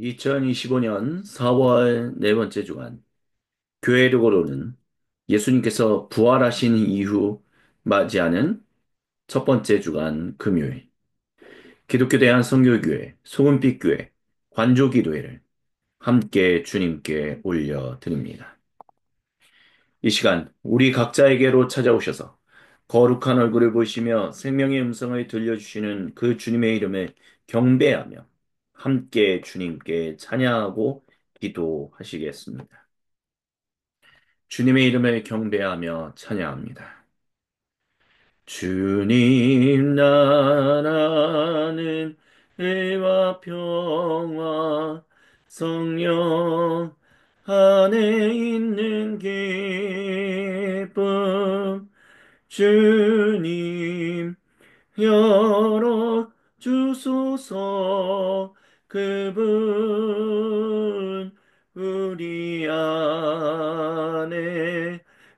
2025년 4월 네 번째 주간 교회록으로는 예수님께서 부활하신 이후 맞이하는 첫 번째 주간 금요일 기독교 대한선교교회 소금빛교회 관조기도회를 함께 주님께 올려드립니다. 이 시간 우리 각자에게로 찾아오셔서 거룩한 얼굴을 보시며 생명의 음성을 들려주시는 그 주님의 이름을 경배하며 함께 주님께 찬양하고 기도하시겠습니다. 주님의 이름을 경배하며 찬양합니다. 주님 나라는 의와 평화 성령 안에 있는 기쁨 주님 열어 주소서 그분 우리 안에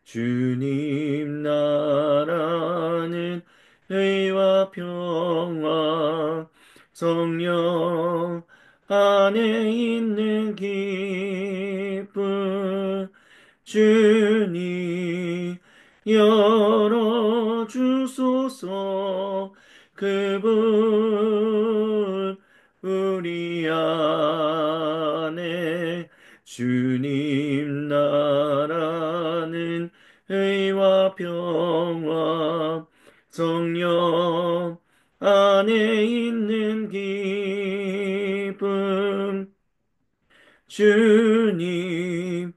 주님 나라는 의와 평화 성령 안에 있는 기쁨 주님 열어주소서 그분 우리 안에 주님 나라는 의와 평화 성령 안에 있는 기쁨 주님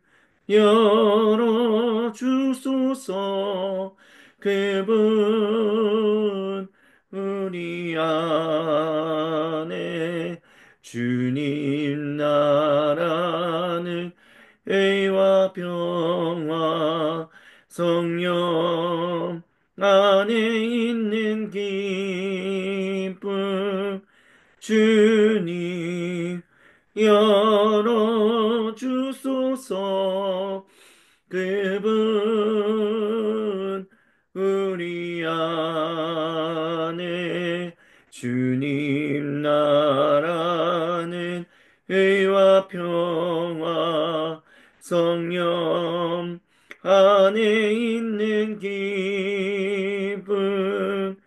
열어주소서 그분 우리 안에 주님 나라는 의와 평화 성령 안에 있는 기쁨 주님 열어주소서 그분 우리 안에 주님 나라는 의와 평화 성령 안에 있는 기쁨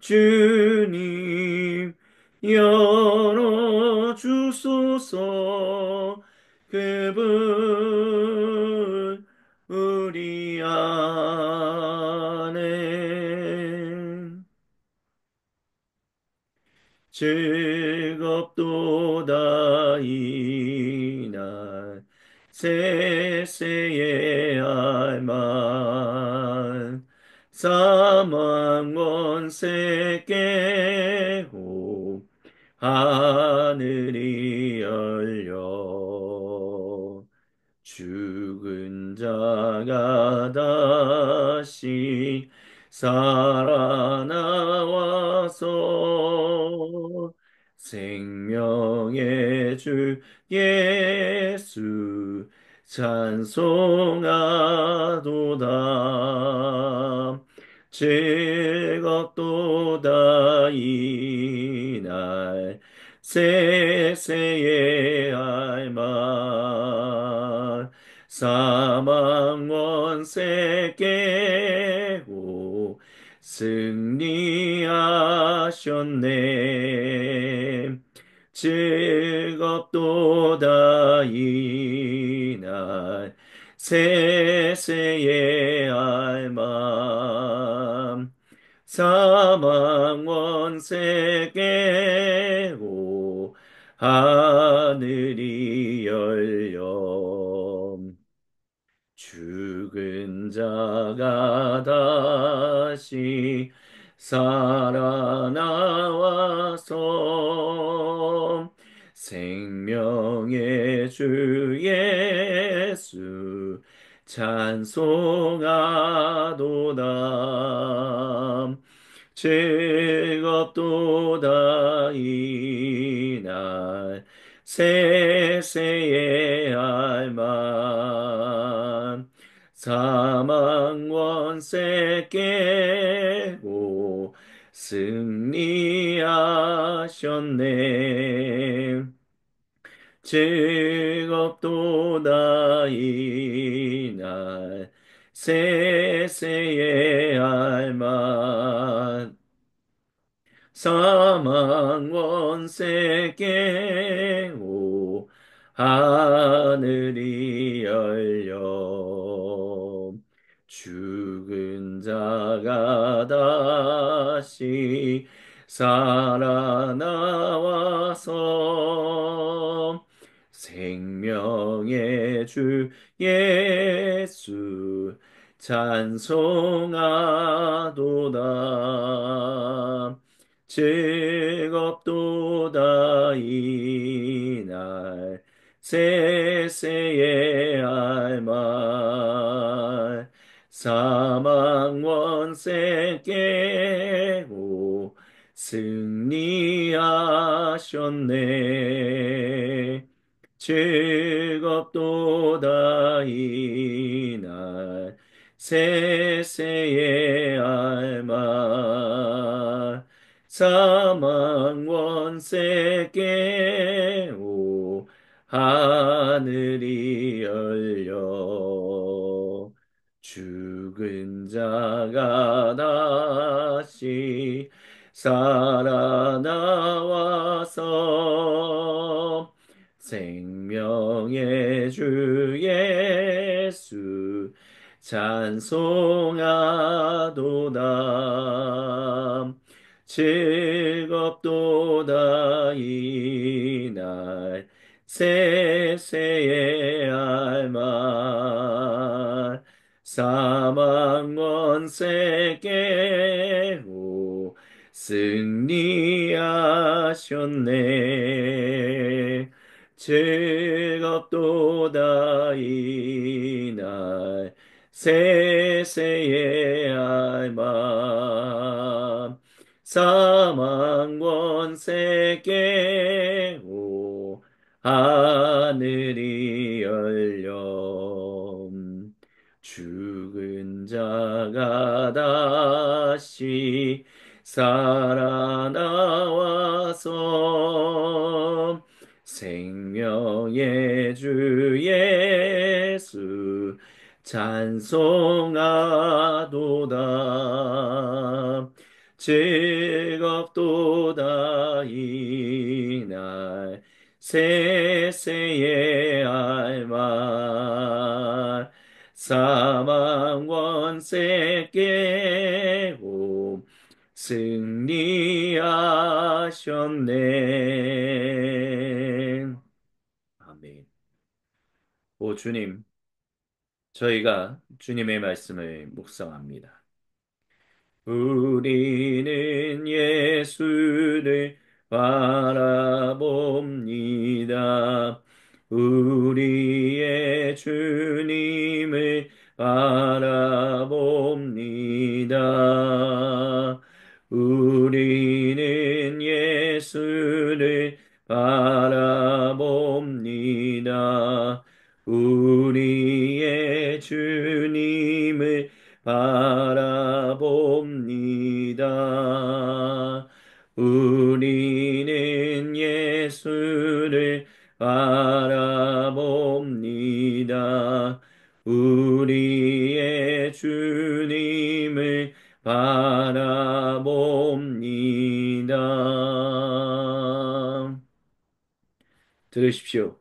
주님 열어주소서 그분 우리 안에 즐겁도다 이날 세세의 알만 사망 원세 깨고 하늘이 열려 죽은 자가 다시 살아나와서 생명의 주 예수 찬송하도다 즐겁도다 이날 세세의 알만 사망 원세 깨고 승리하셨네 즐겁도다 이날 세세의 알만 사망 원세 깨고 하늘이 열려 죽은 자가 다시 살아나와서 생명의 주 예수 찬송하도다 즐겁도다 이날 세세의 알만 사망 원세 깨고 승리하셨네 즐겁도다 이날 세세의 알만 사망 원세 깨고 하늘이 열려 죽은 자가 다시 살아나와서 생명의 주 예수 찬송하도다. 즐겁도다 이날 세세의 알말 사망 원세 깨고 승리하셨네. 즐겁도다 이날 세세의 알말 사망 원세 깨고 하늘이 열려 죽은 자가 다시 살아나와서 생명의 주 예수 찬송하도다. 즐겁도다 이날 세세의 알말 사망 원세 깨고 승리하셨네. 즐겁도다 이날 세세의 알만 사망 원세 깨고 하늘이 열려 죽은 자가 다시 살아나와서 생명의 주 예수 찬송하도다. 즐겁도다 이날 세세의 알말 사망 원세 깨고 승리하셨네. 아멘. 오 주님, 저희가 주님의 말씀을 묵상합니다. 우리는 예수를 바라봅니다. 우리의 주님을 바라봅니다. 우리는 예수를 바라봅니다. 우리의 주님을 바라봅니다. 우리는 예수를 바라봅니다. 우리의 주님을 바라봅니다. 들으십시오.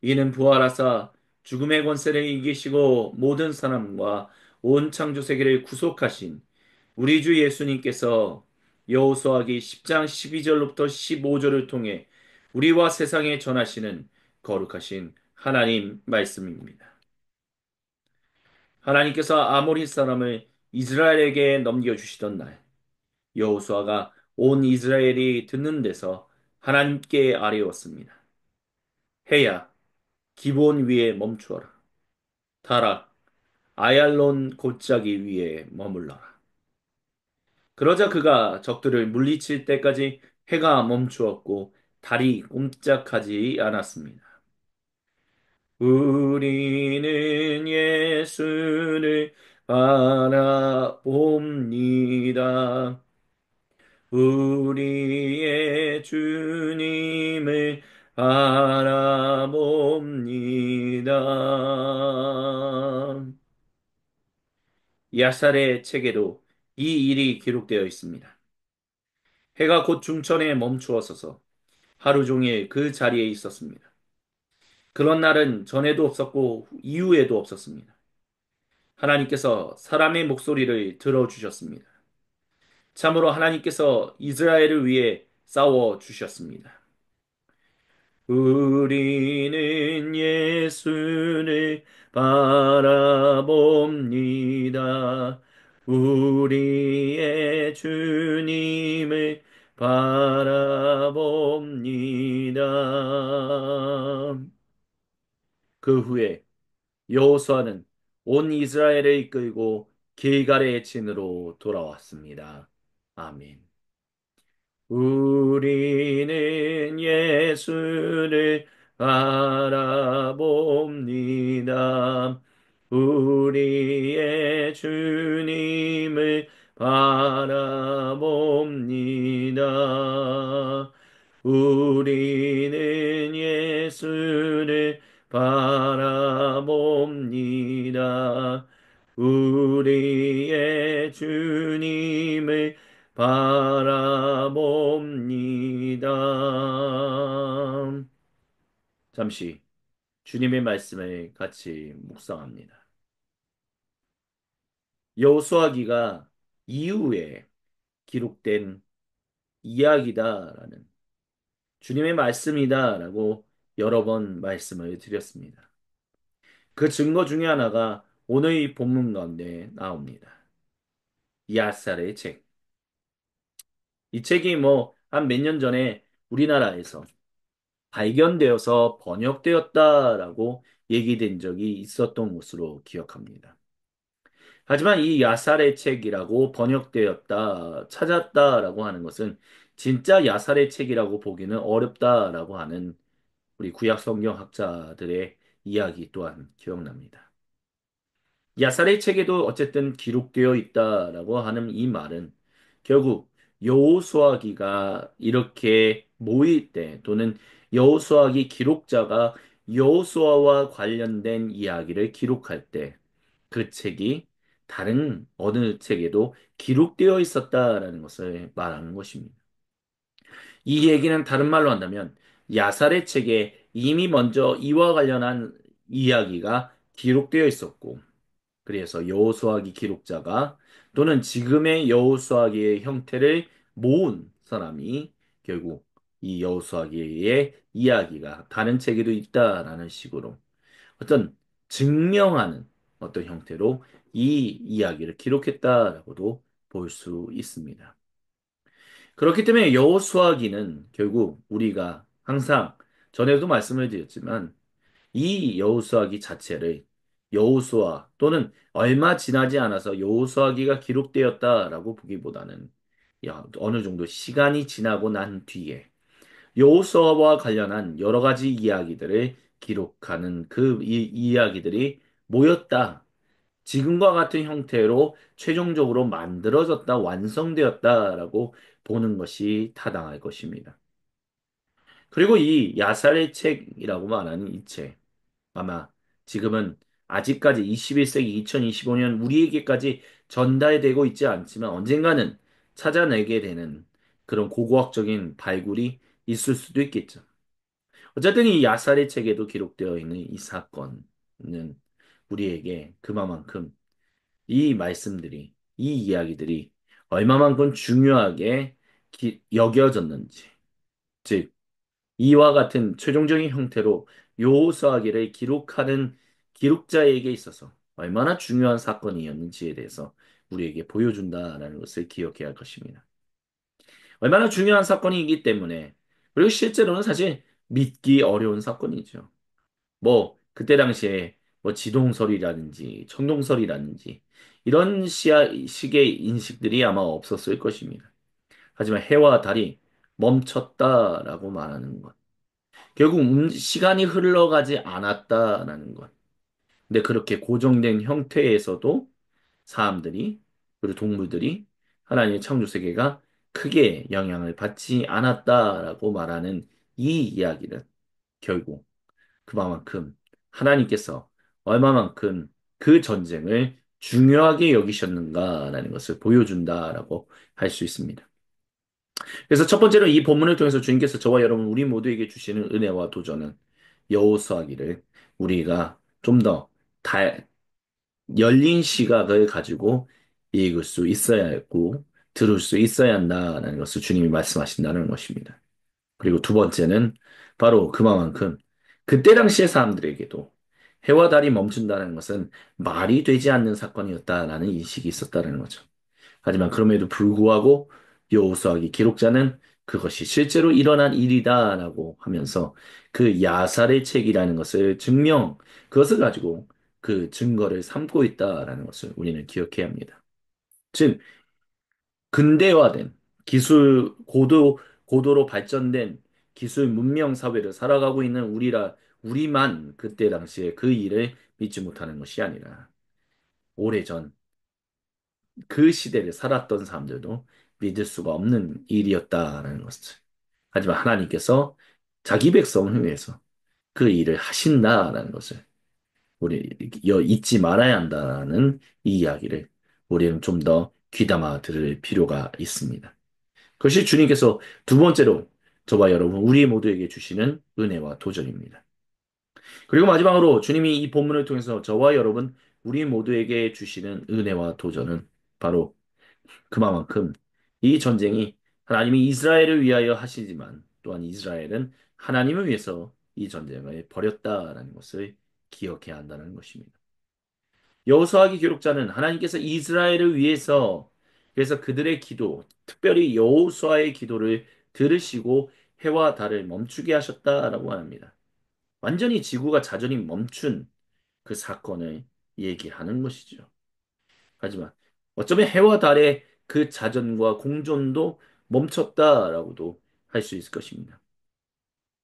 이는 부활하사 죽음의 권세를 이기시고 모든 사람과 온 창조 세계를 구속하신 우리 주 예수님께서 여호수아기 10장 12절로부터 15절을 통해 우리와 세상에 전하시는 거룩하신 하나님 말씀입니다. 하나님께서 아모리 사람을 이스라엘에게 넘겨주시던 날, 여호수아가 온 이스라엘이 듣는 데서 하나님께 아뢰었습니다. 해야 기본 위에 멈추어라. 달아 아얄론 골짜기 위에 머물러라. 그러자 그가 적들을 물리칠 때까지 해가 멈추었고 달이 꼼짝하지 않았습니다. 우리는 예수를 바라봅니다. 우리의 주님을 야살의 책에도 이 일이 기록되어 있습니다. 해가 곧 중천에 멈추어서서 하루 종일 그 자리에 있었습니다. 그런 날은 전에도 없었고 이후에도 없었습니다. 하나님께서 사람의 목소리를 들어주셨습니다. 참으로 하나님께서 이스라엘을 위해 싸워 주셨습니다. 우리는 예수를 바라봅니다. 우리의 주님을 바라봅니다. 그 후에 여호수아는 온 이스라엘을 이끌고 길갈의 진으로 돌아왔습니다. 아멘. 우리는 예수를 바라봅니다. 우리의 주님을 바라봅니다. 우리는 예수를 바라봅니다. 우리의 주님을 바라봅니다. 잠시 주님의 말씀을 같이 묵상합니다. 여호수아기가 이후에 기록된 이야기다라는 주님의 말씀이다라고 여러 번 말씀을 드렸습니다. 그 증거 중에 하나가 오늘 이 본문 가운데 나옵니다. 야살의 책. 이 책이 한 몇 년 전에 우리나라에서 발견되어서 번역되었다라고 얘기된 적이 있었던 것으로 기억합니다. 하지만 이 야살의 책이라고 번역되었다, 찾았다라고 하는 것은 진짜 야살의 책이라고 보기는 어렵다라고 하는 우리 구약 성경 학자들의 이야기 또한 기억납니다. 야살의 책에도 어쨌든 기록되어 있다라고 하는 이 말은 결국 여호수아기가 이렇게 모일 때 또는 여호수아기 기록자가 여호수아와 관련된 이야기를 기록할 때 그 책이 다른 어느 책에도 기록되어 있었다라는 것을 말하는 것입니다. 이 얘기는 다른 말로 한다면 야살의 책에 이미 먼저 이와 관련한 이야기가 기록되어 있었고 그래서 여호수아기 기록자가 또는 지금의 여호수아기의 형태를 모은 사람이 결국 이 여호수아기의 이야기가 다른 책에도 있다라는 식으로 어떤 증명하는 어떤 형태로 이 이야기를 기록했다라고도 볼 수 있습니다. 그렇기 때문에 여호수아기는 결국 우리가 항상 전에도 말씀을 드렸지만 이 여호수아기 자체를 여호수아 또는 얼마 지나지 않아서 여호수아기가 기록되었다라고 보기보다는 어느 정도 시간이 지나고 난 뒤에 여호수아와 관련한 여러 가지 이야기들을 기록하는 그 이야기들이 모였다. 지금과 같은 형태로 최종적으로 만들어졌다, 완성되었다라고 보는 것이 타당할 것입니다. 그리고 이 야살의 책이라고 말하는 이 책, 아마 지금은 아직까지 21세기 2025년 우리에게까지 전달되고 있지 않지만 언젠가는 찾아내게 되는 그런 고고학적인 발굴이 있을 수도 있겠죠. 어쨌든 이 야살의 책에도 기록되어 있는 이 사건은 우리에게 그만큼 이 말씀들이, 이 이야기들이 얼마만큼 중요하게 여겨졌는지, 즉, 이와 같은 최종적인 형태로 요호수아기를 기록하는 기록자에게 있어서 얼마나 중요한 사건이었는지에 대해서 우리에게 보여준다라는 것을 기억해야 할 것입니다. 얼마나 중요한 사건이기 때문에, 그리고 실제로는 사실 믿기 어려운 사건이죠. 그때 당시에 지동설이라든지 천동설이라든지 이런 식의 인식들이 아마 없었을 것입니다. 하지만 해와 달이 멈췄다라고 말하는 것. 결국 시간이 흘러가지 않았다라는 것. 근데 그렇게 고정된 형태에서도 사람들이, 그리고 동물들이 하나님의 창조 세계가 크게 영향을 받지 않았다라고 말하는 이 이야기는 결국 그만큼 하나님께서 얼마만큼 그 전쟁을 중요하게 여기셨는가라는 것을 보여준다라고 할 수 있습니다. 그래서 첫 번째로 이 본문을 통해서 주님께서 저와 여러분 우리 모두에게 주시는 은혜와 도전은 여호수아기를 우리가 좀 더 열린 시각을 가지고 읽을 수 있어야 했고 들을 수 있어야 한다는 것을 주님이 말씀하신다는 것입니다. 그리고 두 번째는 바로 그만큼 그때 당시의 사람들에게도 해와 달이 멈춘다는 것은 말이 되지 않는 사건이었다라는 인식이 있었다는 거죠. 하지만 그럼에도 불구하고 여호수아기 기록자는 그것이 실제로 일어난 일이다라고 하면서 그 야살의 책이라는 것을 그것을 가지고 그 증거를 삼고 있다라는 것을 우리는 기억해야 합니다. 즉, 근대화된 고도로 발전된 기술 문명 사회를 살아가고 있는 우리만 그때 당시에 그 일을 믿지 못하는 것이 아니라 오래전 그 시대를 살았던 사람들도 믿을 수가 없는 일이었다라는 것을. 하지만 하나님께서 자기 백성을 위해서 그 일을 하신다라는 것을 우리 잊지 말아야 한다는 이 이야기를 우리는 좀 더 귀담아 들을 필요가 있습니다. 그것이 주님께서 두 번째로 저와 여러분 우리 모두에게 주시는 은혜와 도전입니다. 그리고 마지막으로 주님이 이 본문을 통해서 저와 여러분 우리 모두에게 주시는 은혜와 도전은 바로 그만큼 이 전쟁이 하나님이 이스라엘을 위하여 하시지만 또한 이스라엘은 하나님을 위해서 이 전쟁을 벌였다라는 것을 기억해야 한다는 것입니다. 여호수아기 기록자는 하나님께서 이스라엘을 위해서 그래서 그들의 기도, 특별히 여호수아의 기도를 들으시고 해와 달을 멈추게 하셨다라고 합니다. 완전히 지구가 자전이 멈춘 그 사건을 얘기하는 것이죠. 하지만 어쩌면 해와 달의 그 자전과 공존도 멈췄다라고도 할 수 있을 것입니다.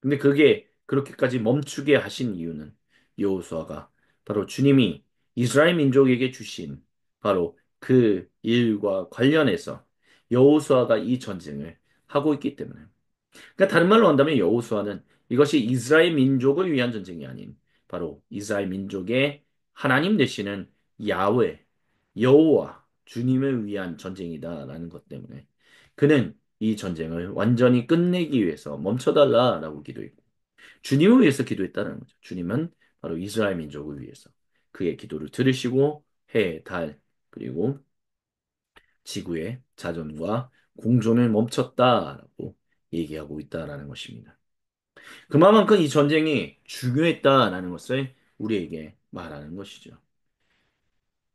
근데 그게 그렇게까지 멈추게 하신 이유는 여호수아가 바로 주님이 이스라엘 민족에게 주신 바로 그 일과 관련해서 여호수아가 이 전쟁을 하고 있기 때문에. 그러니까 다른 말로 한다면 여호수아는 이것이 이스라엘 민족을 위한 전쟁이 아닌 바로 이스라엘 민족의 하나님 되시는 야훼, 여호와, 주님을 위한 전쟁이다라는 것 때문에 그는 이 전쟁을 완전히 끝내기 위해서 멈춰달라라고 기도했고 주님을 위해서 기도했다는 거죠. 주님은 바로 이스라엘 민족을 위해서 그의 기도를 들으시고 해, 달, 그리고 지구의 자전과 공존을 멈췄다라고 얘기하고 있다라는 것입니다. 그만큼 이 전쟁이 중요했다라는 것을 우리에게 말하는 것이죠.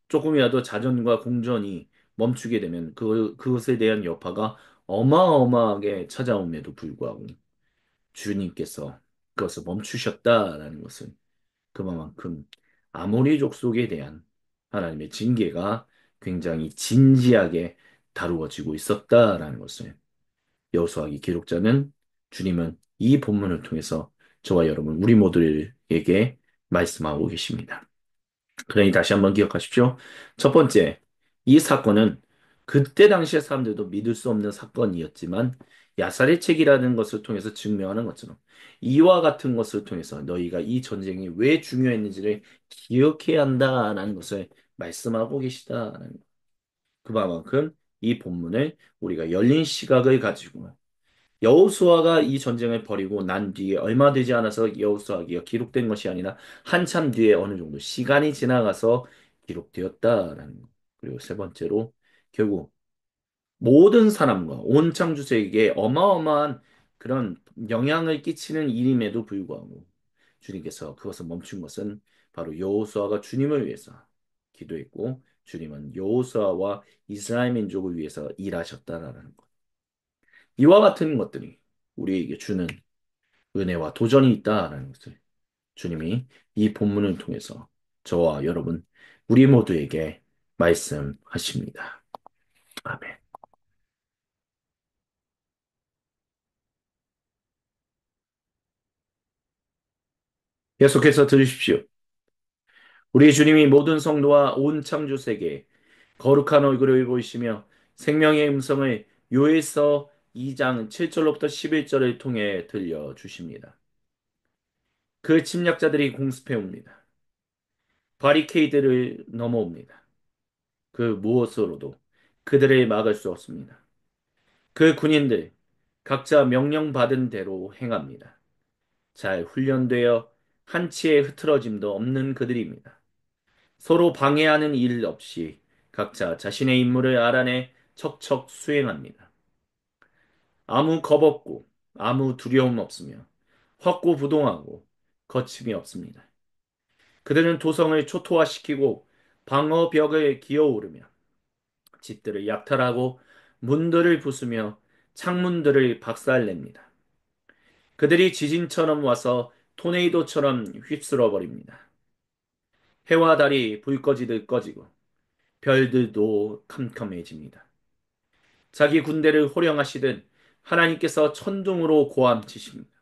조금이라도 자전과 공전이 멈추게 되면 그것에 대한 여파가 어마어마하게 찾아옴에도 불구하고 주님께서 그것을 멈추셨다라는 것은 그만큼 아모리 족속에 대한 하나님의 징계가 굉장히 진지하게 다루어지고 있었다라는 것을 여호수아기 기록자는 주님은 이 본문을 통해서 저와 여러분 우리 모두에게 말씀하고 계십니다. 그러니 다시 한번 기억하십시오. 첫 번째, 이 사건은 그때 당시의 사람들도 믿을 수 없는 사건이었지만 야살의 책이라는 것을 통해서 증명하는 것처럼 이와 같은 것을 통해서 너희가 이 전쟁이 왜 중요했는지를 기억해야 한다라는 것을 말씀하고 계시다라는 것. 그만큼 이 본문을 우리가 열린 시각을 가지고 여호수아가 이 전쟁을 벌이고 난 뒤에 얼마 되지 않아서 여호수아기가 기록된 것이 아니라 한참 뒤에 어느 정도 시간이 지나가서 기록되었다라는 것. 그리고 세 번째로 결국 모든 사람과 온 창조세계에 어마어마한 그런 영향을 끼치는 일임에도 불구하고 주님께서 그것을 멈춘 것은 바로 여호수아가 주님을 위해서 기도했고 주님은 여호수아와 이스라엘 민족을 위해서 일하셨다라는 것. 이와 같은 것들이 우리에게 주는 은혜와 도전이 있다라는 것을 주님이 이 본문을 통해서 저와 여러분, 우리 모두에게 말씀하십니다. 아멘. 계속해서 들으십시오. 우리 주님이 모든 성도와 온 창조 세계에 거룩한 얼굴을 보이시며 생명의 음성을 요에서 2장 7절로부터 11절을 통해 들려주십니다. 그 침략자들이 공습해 옵니다. 바리케이드를 넘어옵니다. 그 무엇으로도 그들을 막을 수 없습니다. 그 군인들 각자 명령받은 대로 행합니다. 잘 훈련되어 한치의 흐트러짐도 없는 그들입니다. 서로 방해하는 일 없이 각자 자신의 임무를 알아내 척척 수행합니다. 아무 겁 없고 아무 두려움 없으며 확고부동하고 거침이 없습니다. 그들은 도성을 초토화시키고 방어벽을 기어오르며 집들을 약탈하고 문들을 부수며 창문들을 박살냅니다. 그들이 지진처럼 와서 토네이도처럼 휩쓸어 버립니다. 해와 달이 불 꺼지듯 꺼지고 별들도 캄캄해집니다. 자기 군대를 호령하시듯 하나님께서 천둥으로 고함치십니다.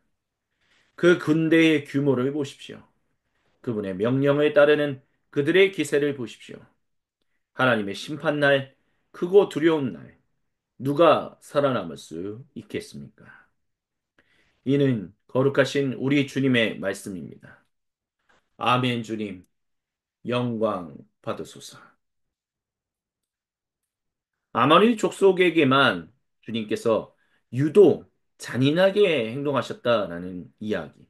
그 군대의 규모를 보십시오. 그분의 명령을 따르는 그들의 기세를 보십시오. 하나님의 심판날, 크고 두려운 날, 누가 살아남을 수 있겠습니까? 이는 거룩하신 우리 주님의 말씀입니다. 아멘 주님, 영광 받으소서. 아마리 족속에게만 주님께서 유독 잔인하게 행동하셨다라는 이야기.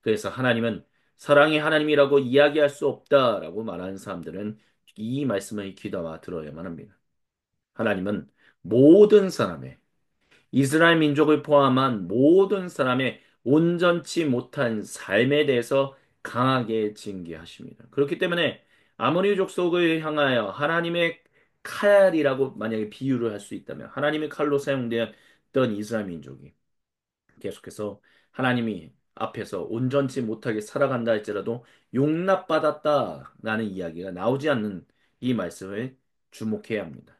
그래서 하나님은 사랑의 하나님이라고 이야기할 수 없다라고 말하는 사람들은 이 말씀을 귀담아 들어야만 합니다. 하나님은 모든 사람의 이스라엘 민족을 포함한 모든 사람의 온전치 못한 삶에 대해서 강하게 징계하십니다. 그렇기 때문에 아모리 족속을 향하여 하나님의 칼이라고 만약에 비유를 할 수 있다면 하나님의 칼로 사용되었던 이스라엘 민족이 계속해서 하나님이 앞에서 온전치 못하게 살아간다 할지라도 용납받았다라는 이야기가 나오지 않는 이 말씀을 주목해야 합니다.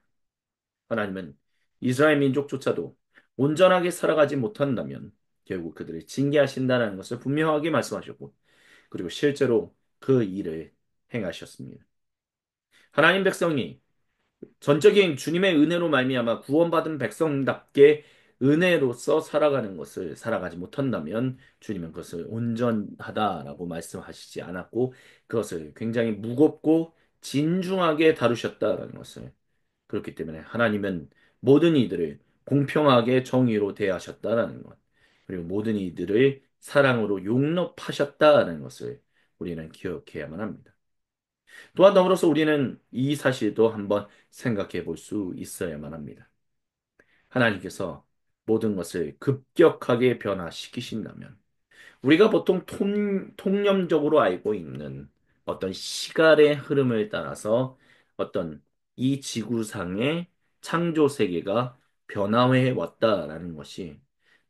하나님은 이스라엘 민족조차도 온전하게 살아가지 못한다면 결국 그들을 징계하신다는 것을 분명하게 말씀하셨고 그리고 실제로 그 일을 행하셨습니다. 하나님 백성이 전적인 주님의 은혜로 말미암아 구원받은 백성답게 은혜로서 살아가는 것을 살아가지 못한다면 주님은 그것을 온전하다라고 말씀하시지 않았고 그것을 굉장히 무겁고 진중하게 다루셨다라는 것을 그렇기 때문에 하나님은 모든 이들을 공평하게 정의로 대하셨다라는 것 그리고 모든 이들을 사랑으로 용납하셨다라는 것을 우리는 기억해야만 합니다. 또한 더불어서 우리는 이 사실도 한번 생각해 볼 수 있어야만 합니다. 하나님께서 모든 것을 급격하게 변화시키신다면 우리가 보통 통념적으로 알고 있는 어떤 시간의 흐름을 따라서 어떤 이 지구상의 창조 세계가 변화해 왔다라는 것이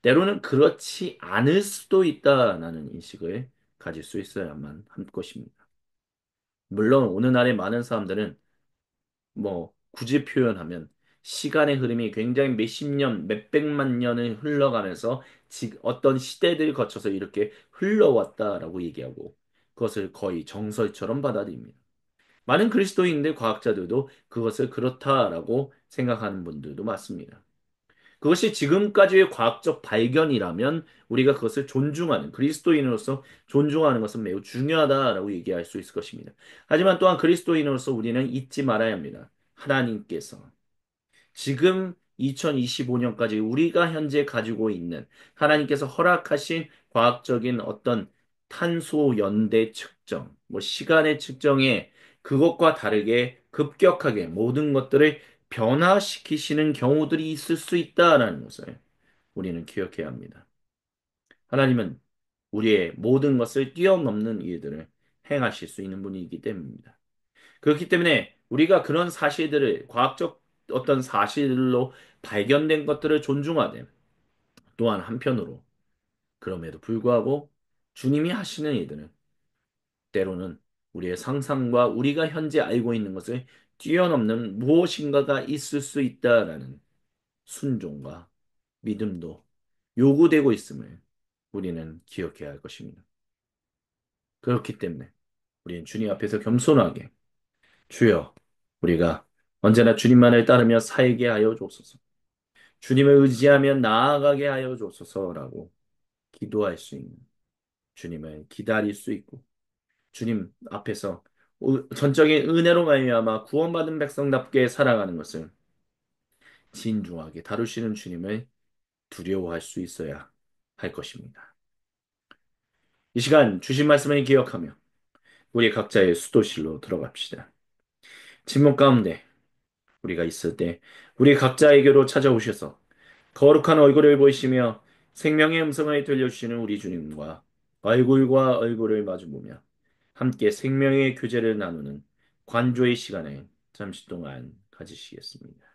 때로는 그렇지 않을 수도 있다라는 인식을 가질 수 있어야만 할 것입니다. 물론 오늘날의 많은 사람들은 뭐 굳이 표현하면 시간의 흐름이 굉장히 몇십 년, 몇백만 년을 흘러가면서 어떤 시대들을 거쳐서 이렇게 흘러왔다라고 얘기하고 그것을 거의 정설처럼 받아들입니다. 많은 그리스도인들, 과학자들도 그것을 그렇다라고 생각하는 분들도 많습니다. 그것이 지금까지의 과학적 발견이라면 우리가 그것을 존중하는 그리스도인으로서 존중하는 것은 매우 중요하다라고 얘기할 수 있을 것입니다. 하지만 또한 그리스도인으로서 우리는 잊지 말아야 합니다. 하나님께서 지금 2025년까지 우리가 현재 가지고 있는 하나님께서 허락하신 과학적인 어떤 탄소 연대 측정, 뭐 시간의 측정에 그것과 다르게 급격하게 모든 것들을 변화시키시는 경우들이 있을 수 있다라는 것을 우리는 기억해야 합니다. 하나님은 우리의 모든 것을 뛰어넘는 일들을 행하실 수 있는 분이기 때문입니다. 그렇기 때문에 우리가 그런 사실들을 과학적 어떤 사실로 발견된 것들을 존중하되 또한 한편으로 그럼에도 불구하고 주님이 하시는 일들은 때로는 우리의 상상과 우리가 현재 알고 있는 것을 뛰어넘는 무엇인가가 있을 수 있다라는 순종과 믿음도 요구되고 있음을 우리는 기억해야 할 것입니다. 그렇기 때문에 우리는 주님 앞에서 겸손하게 주여 우리가 언제나 주님만을 따르며 살게 하여 주옵소서. 주님을 의지하며 나아가게 하여 주옵소서라고 기도할 수 있는 주님을 기다릴 수 있고 주님 앞에서 전적인 은혜로 말미암아 구원받은 백성답게 살아가는 것을 진중하게 다루시는 주님을 두려워할 수 있어야 할 것입니다. 이 시간 주신 말씀을 기억하며 우리 각자의 수도실로 들어갑시다. 침묵 가운데 우리가 있을 때 우리 각자에게로 찾아오셔서 거룩한 얼굴을 보이시며 생명의 음성을 들려주시는 우리 주님과 얼굴과 얼굴을 마주보며 함께 생명의 교제를 나누는 관조의 시간을 잠시 동안 가지시겠습니다.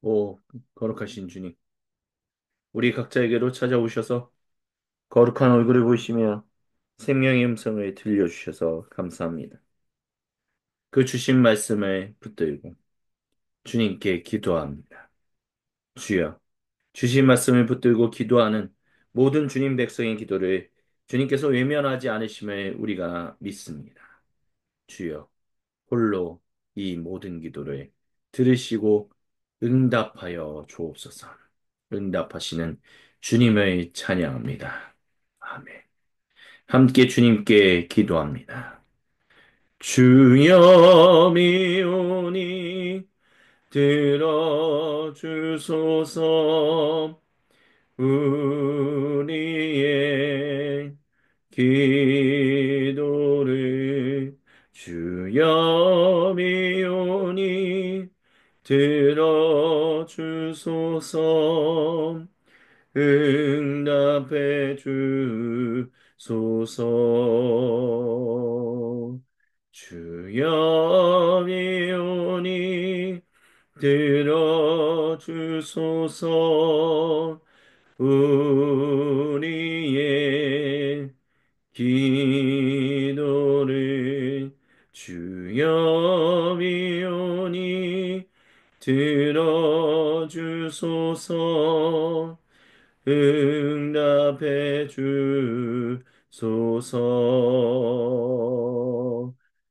오, 거룩하신 주님, 우리 각자에게로 찾아오셔서 거룩한 얼굴을 보이시며 생명의 음성을 들려주셔서 감사합니다. 그 주신 말씀을 붙들고 주님께 기도합니다. 주여, 주신 말씀을 붙들고 기도하는 모든 주님 백성의 기도를 주님께서 외면하지 않으심을 우리가 믿습니다. 주여, 홀로 이 모든 기도를 들으시고 응답하여 주옵소서. 응답하시는 주님을 찬양합니다. 아멘. 함께 주님께 기도합니다. 주여 미오니 들어주소서. 우리의 기도를 주여 미오니 들어주소서. 응답해 주소서. 주여 미오니 들어주소서. 우리의 기도를 주여 미오니 들어주소서. 응답해 주소서.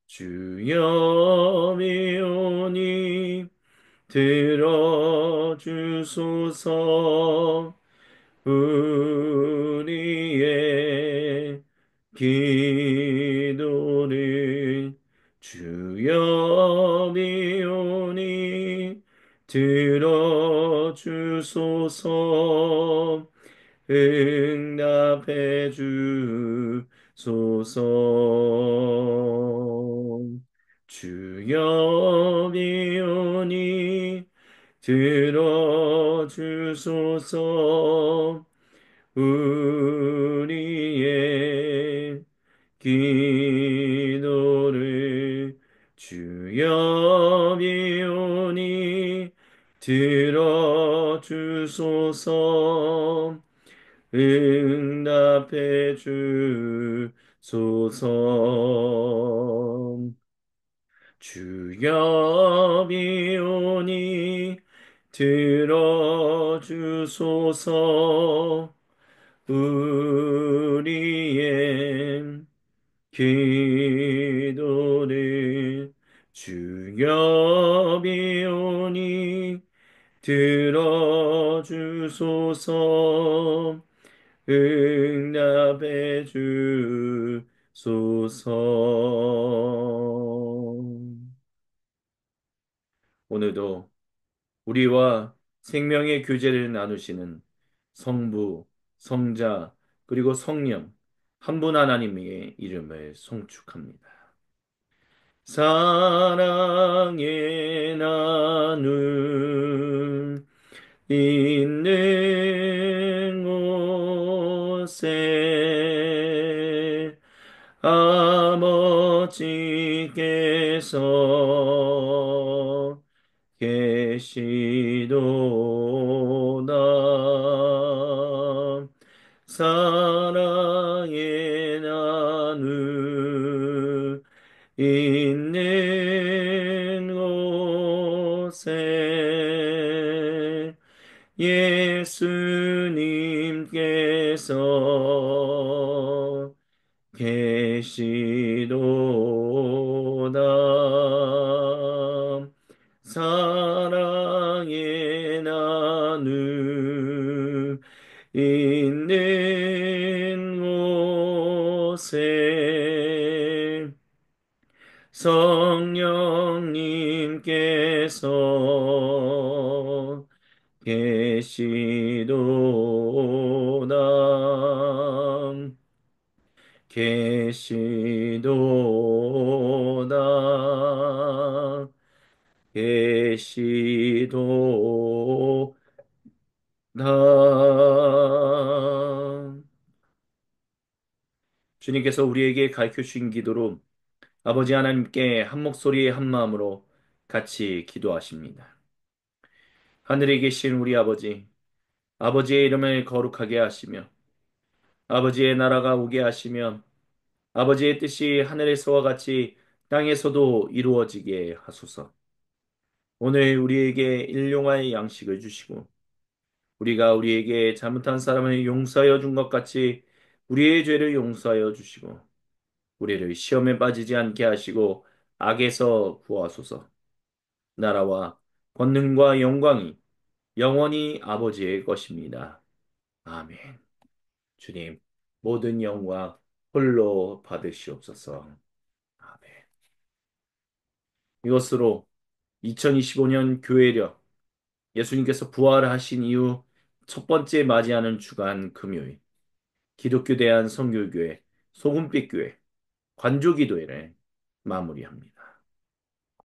주여 미오니 들어주소서. 우리의 기도를 주여 미오니 들어주소서. 응답해 주소서. 주여 미오니 들어주소서. 우리의 기도를 주여 미오니 들어주소서. 응답해 주소서. 주여 미오니 들어주소서. 우리의 기도를 주여 미오니 들어주소서. 응답해 주소서. 오늘도 우리와 생명의 교제를 나누시는 성부, 성자, 그리고 성령 한 분 하나님의 이름을 송축합니다. 사랑의 나눔 있는 곳에 아버지께서 계시도다. 사랑의 나누 있는 곳에 예수님께서 계시도다. 사랑의 나누 있는 곳에 성령님께서 계시도다. 계시도다. 계시도다. 주님께서 우리에게 가르쳐 주신 기도로 아버지 하나님께 한 목소리 한 마음으로 같이 기도하십니다. 하늘에 계신 우리 아버지, 아버지의 이름을 거룩하게 하시며 아버지의 나라가 오게 하시며 아버지의 뜻이 하늘에서와 같이 땅에서도 이루어지게 하소서. 오늘 우리에게 일용할 양식을 주시고 우리가 우리에게 잘못한 사람을 용서하여 준 것 같이 우리의 죄를 용서하여 주시고 우리를 시험에 빠지지 않게 하시고 악에서 구하소서. 나라와 권능과 영광이 영원히 아버지의 것입니다. 아멘. 주님, 모든 영광 홀로 받으시옵소서. 아멘. 이것으로 2025년 교회력 예수님께서 부활하신 이후 첫 번째 맞이하는 주간 금요일 기독교 대한 선교교회 소금빛 교회 관조기도회를 마무리합니다.